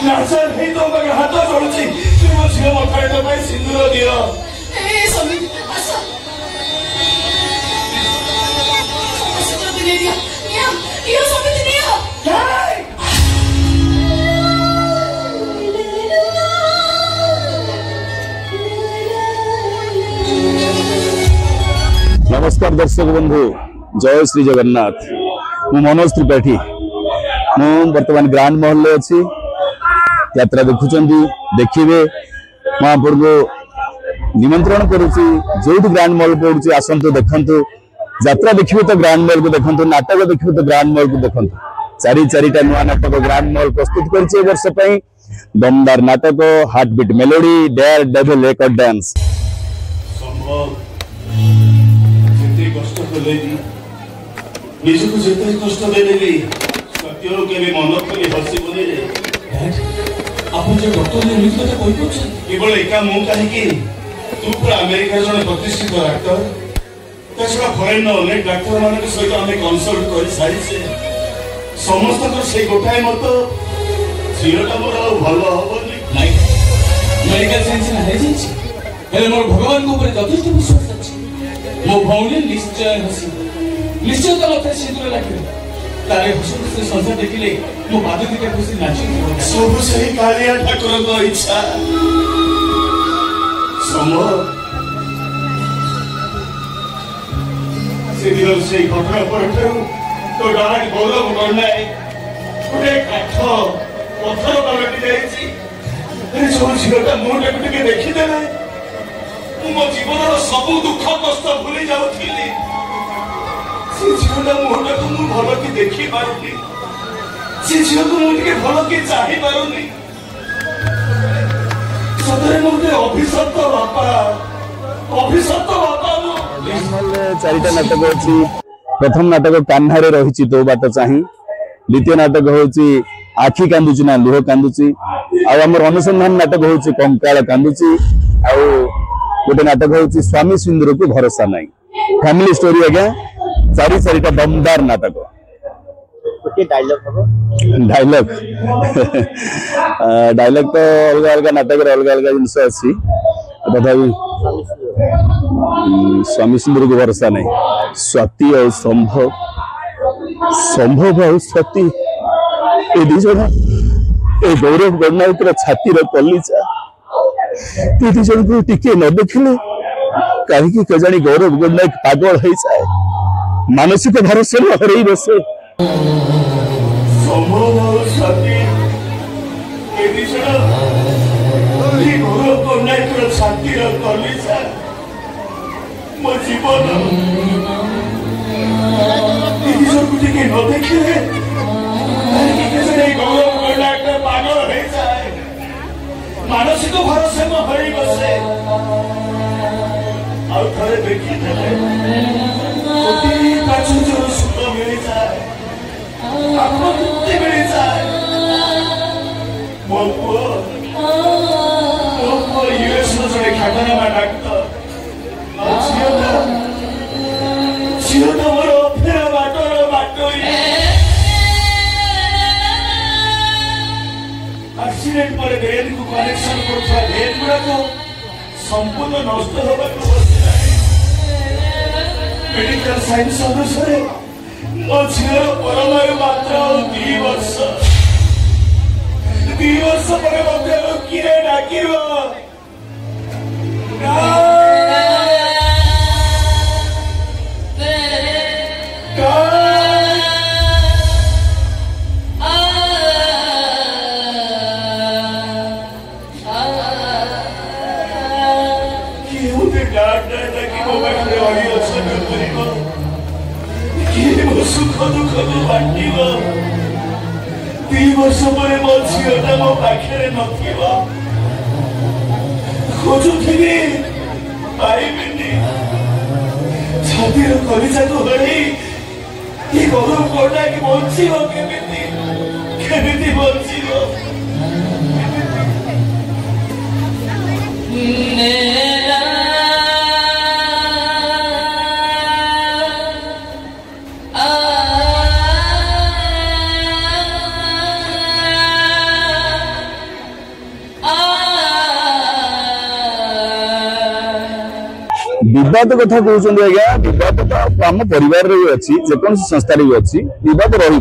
नाचर नहीं तो मगर हाथ जोड़ुची तुम झियो मथारे तो भाई सिंदूर दियो ए समिति आसा समस्त ले दिया यो समिति दिया काय नमस्कार दर्शक बंधु जय श्री जगन्नाथ मु मनोज त्रिपाठी मु वर्तमान ग्रांड महल में अच्छी यात्रा देखुंती देखिए महापुर को निमंत्रण करुच्ची जो ग्रांड महल पड़ुची आसतु देखु यात्रा देखिए तो ग्रांड महल को देखु नाटक देखिए तो ग्रांड महल को देखु चारिटा नुआ नाटक ग्रांड महल प्रस्तुत कर वर्ष दमदार नाटक heartbeat melody dare devil record dance कष्ट कले निजक जिते कष्ट देली सत्यर के मन खोली हसी बोले जो डॉक्टर ने निज कथा कहि केवल एका मु कहीं तू पूरा अमेरिका जन प्रतिष्ठित डाक्टर तछड़ा फरेन अनेक डाक्टर मान सहित आम कनसल्ट कर सारी समस्त से गोटाए मत झीलटा मोर भल हेनी मेडिकल साइंस है मोर भगवान को यथेष्ट विश्वास अच्छी मो भौणी निश्चय हसी निश्चय तो मत सिंदूर लगे तारे हस खुशी संसार देखिले मो पाद दिटा खुशी नाची सब सही कालिया ठाकुर को इच्छा समो से दिन से घटना पर तो डाक गौरव करना गोटे काठ पत्थर पलटि जाइए जो झीलटा मुहटा को टिके देखीदेले मो जीवन सब दुख कष्ट भूली जाऊली से झीलटा मुहटा को मुझे भल कि देखी पारुनी से झील को मुझे भल कि चाही पारुनी सतरे मोटे अभिशप्त बापा चारिटा नाटक अच्छी प्रथम नाटक कान्हा रही तो बाट चाही द्वितीय नाटक हूँ आखि कांदुची ना लुह कांदुची आमर अनुसंधान नाटक हूँ कंकाल कांदुची आउ गोटे नाटक हूँ स्वामी सिंदूर को भरोसा नहीं फैमिली स्टोरी आज्ञा चारिटा दमदार नाटक डायलॉग डायलॉग तो अलग अलग नाटक अलग अलग जिनस अच्छी तथा स्वामी सिंदूर को भरोसा नहीं स्वाति और संभव संभव और स्वाति ए दी जन ए गौरव गणनायक छाती कलीचा ये दी जन को टिके न देखले कहीं केजाणी गौरव गणनायक पागल हो जाए मानसिक भरोसा हरई बसे संभव और स्वाति ए दी जन गौरव गणनायक छाती कलीचा मो जीवन टिके न देखले गौरव गणनायक पागल हो जाए मानसिक भरोसा में हरई बसे और थे देखीदे कोटी प्राचुर्य सुख मिल जाए आत्मतृप्ति मिल जाए मो यूएस जड़े ख्यातनामा डाक्तर झील मोर फेर बाटर बाटोई एक्सीडेंट पर रेल को कनेक्शन करथवा रेल गुड़ा को संपूर्ण नष्ट होबा को मेडिकल साइंस अनुसार मो झील परमायु मात्रा 2 वर्ष पर किए डाकिब सुख दुख को बांटिब 2 वर्ष पर मो झीलटा मो पाखे नथिब खोजुथी पाइबिनी छातीर कलिजा को हरई ये गौरव कोटा कि बंचीब केमिति बंचीब विवाद कथा कहते आज्ञा विवाद तो आम परिवार भी अच्छी जेको संस्था भी अच्छी विवाद रही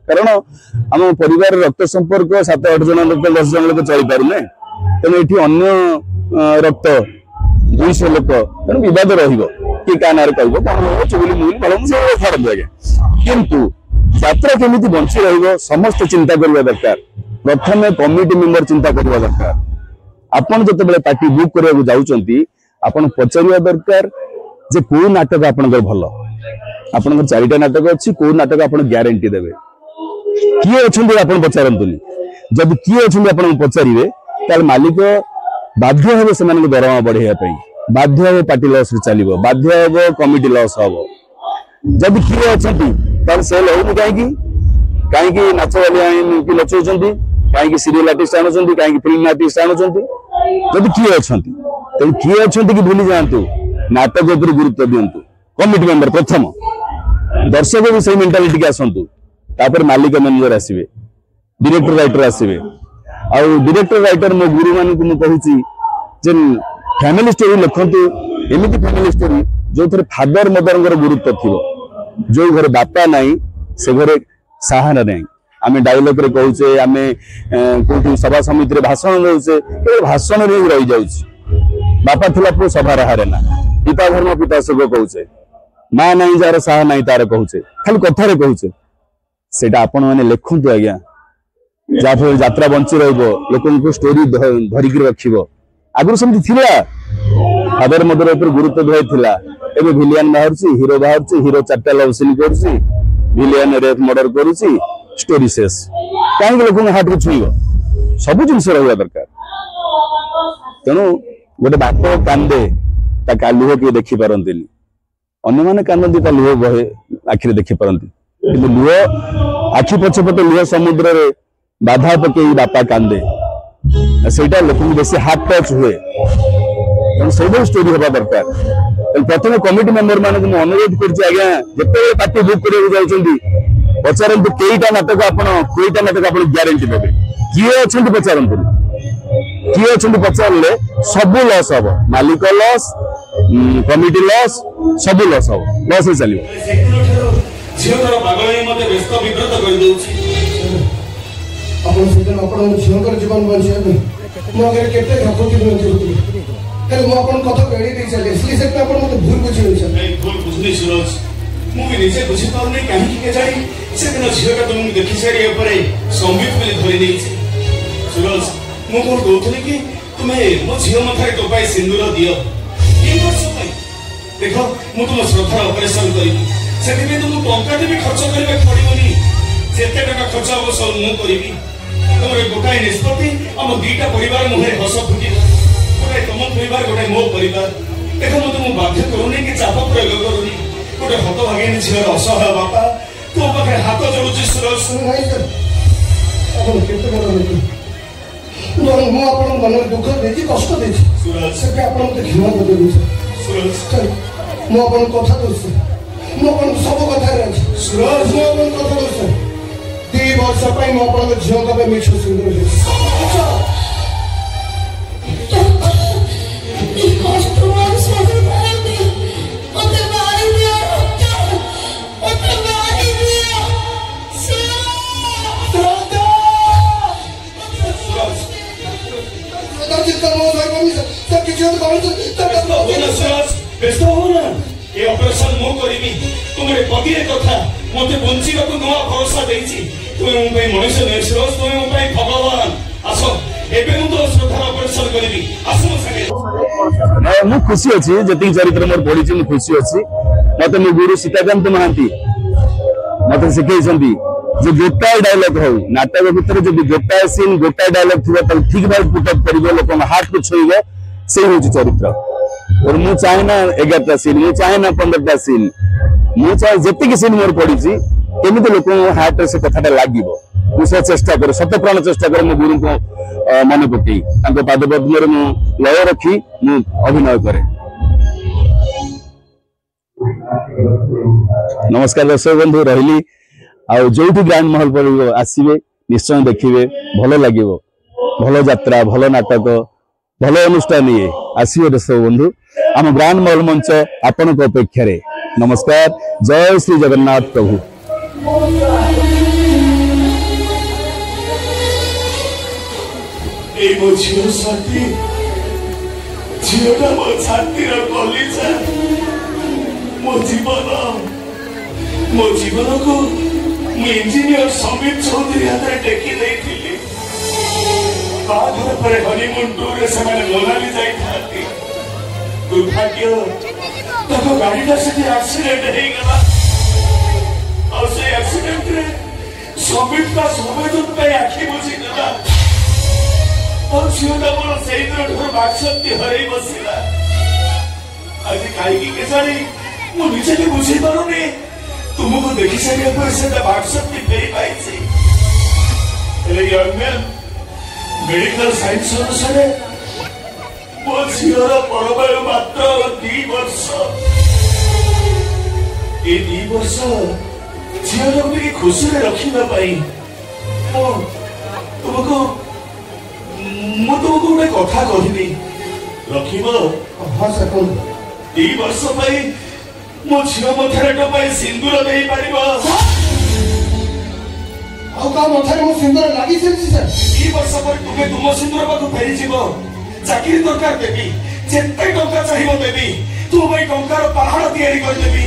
कारण आम परिवार रक्त संपर्क 7-8 जन लोक 10 जन लोक चली पारे तेणु ये अन्न रक्त 200 लोक तेणु विवाद रही क्या ना कह कौन चुगली मुगली भल सब छाड़ू आज्ञा किंतु यात्रा केमी बंची रही समस्त चिंता करवा दरकार प्रथम कमिटी मेंबर चिंता करवा दरकार आपन जो पार्टी बुक करने जाऊँगी आपन पचारिया दरकार जे को नाटक आपनकर भल आपनकर 4टा नाटक अच्छी को नाटक आपन ग्यारंटी देबे किए अछंती आपन पचारंतुनी जब किए अछंती आपन पचारिबे ताल मालिक बाध्य हेबे से मानक दरमा बढ़ेया पई बाध्य हेबे पार्टी लॉस रे चलिबो बाध्य हेबो कमिटी लॉस हबो जब किए अछंती ताल सेल होनी काहे कि नाच वाली कि नचौचंती काहे कि सीरियल आर्टिस्ट आनुचंती काहे कि फिल्म आर्टिस्ट आनुचंती जब किए अछंती तेणु किए अछंती कि भूली जातु नाटक उपर गुरुत्व दिंतु कमिटी मेंबर प्रथम दर्शक भी सही मेंटालिटी के आसतु तापर मालिक मैनेजर आसवे डायरेक्टर राइटर आसवे आउ डायरेक्टर राइटर मो गुरु मान को कहूची जे फैमिली स्टोरी लिखंतु एमिति फैमिली स्टोरी जो थरे फादर मदर गुरुत्व थिबो जो घर बापा नाही से घरे सहारा नाही आमे डायलॉग रे कहूचे आमे कोठी सभा समिति रे भाषण देउचे केवल भाषण रे रही जाउची बापा थिला पु सभा रहारे ना पिता धर्म पिता सुख कहूचे मां नाही जार साहा नाही तार कहूचे खाली कथा रे कहूचे सेटा आपण माने लिखंतु आज्ञा जाफर यात्रा बंची रहबो लोकन को स्टोरी धरिक रखिबो आगुर समिति थिला फादर मदर ऊपर गुरुत्व धय थिला एबे विलियन बाहरची हीरो 4टा लव सीन करची विलियन रेप मर्डर करूची स्टोरी शेष कहीं लोक हाथ को छुईब सब जिन रहा दरकार तेणु गोटे बाप कांदे ता लुह किए देखी पारती अन्य मैंने कांदती ता लुह बहे आखिरे देखी पारती कि लुह आखि पछपटे लुह समुद्र रे बाधा पकई बापा कांदे सेटा लोक बेसी हाथ टच हुए तेणु स्टोरी हवा दरकार प्रथम कमिटी मेंबर मान अनुरोध कर आज्ञा जिते पार्टी बुक कर पचारतु कईटा नाटक आप ग्यारंटी देवे किए अच्छे पचारतु किए अच्छे पचारे सब लॉस हम मालिक लॉस कमिटी लॉस सब लॉस हम लॉस चलो जीवन बचाई मुझे केते कथा एड़ी चले भूल बुझे मुझे निजे बुझी पारे कहीं से दिन झीलटा तुमको देखी सारी संबित बोली धरी सूरज मुझे कहते कि तुम्हें मो झील मथार टोपाई सिंदूर दियो देख मुझे तुम श्रद्धार ऑपरेशन करी तुमको टंका भी खर्च करने पड़ोनी जिते टाका खर्च हम सब मुझे तुम गोटाए निष्पत्ति आम 2टा परिवार मुहे हस फुटे गोटाए तुम परिवार गोटाए मो परिवार देख मुझे तुमको बाध्य करूनी कि चाप प्रयोग करूनी गोटे हत भागिनी झील असहाय बापा तो पाखे हाथ जोड़ुची सूरज मन दुख दे कष्ट दे घृणा कर कथा दूसरी सब कथा सूरज मुझे कथा दूसरी 2 वर्ष झील मिछ सिंदूर पति कथा मत बंचा नुआ भरोसा तुम्हें मनुष्य नहीं सूरज तुम्हें भगवान आस एवं तो श्रद्धार ऑपरेशन करी आस मु खुशी अच्छी जी चरित्र मोर पढ़ी खुशी अच्छी मत मो गुरु सीताकांत महांती मत शिखई जो गोटाए डायलॉग हो नाटक भितर जो गोटाए सीन गोटाए डायलॉग थी ठीक भाव पुटअप कर लोक हाथ को छुईब से हूँ चरित्र और मु चाहे ना 11टा सीन मु चाहे ना 15टा सीन मु चाहे जी सीन मोर पड़ी केमी लोक हार्ट से कथा लगे मुझे चेष्टा करे सत प्राण चेष्टा करे मो गुरु को मन पकई पाद पद्म मु लय रखी मु अभिनय करे। नमस्कार दर्शक बंधु रही आउ जो ग्रांड महल पर आसवे निश्चय देखिए भल लगे भल यात्रा भल नाटक भल अनुष्ठान ये आसवे दर्शक बंधु आम ग्रांड महल मंच आपण अपेक्षा। नमस्कार। जय श्री जगन्नाथ प्रभु। झीटा मो छाती कलिजा मो जीवन को इंजीनियर समीप चौधरी हाथ में टेकी देती बाघर पर हनीमून टूर से मोनाली जाती दुर्भाग्य गाड़ीटा से एक्सीडेंट हो गला और से एक्सीडेंट रे समीप का समय आखि बुझीदेला और झीटा मोर से दिन बाक्शक्ति हर बसला आज कहीं केजाणी मुझे भी बुझी पारुनी तुमको देखी सारे से बाक्शक्ति फेरी पाई मेडिकल साइंस अनुसार मो झीर परमायु मात्र 2 वर्ष ये 2 वर्ष झीर को खुशी रखापी तुमको गोटे कथा कहनी रखिब। हाँ सर 2 वर्ष मो झील मथार टपाई सिंदूर दे पार मथार मो सिंदूर लगी सर 2 वर्ष पर तुम्हें तुम सिंदूर पाक फेरी जीव चाकरी दरकार देवी जिते टंका चाहिए देवी तुम टंकार पहाड़ तैयारी करदेवी।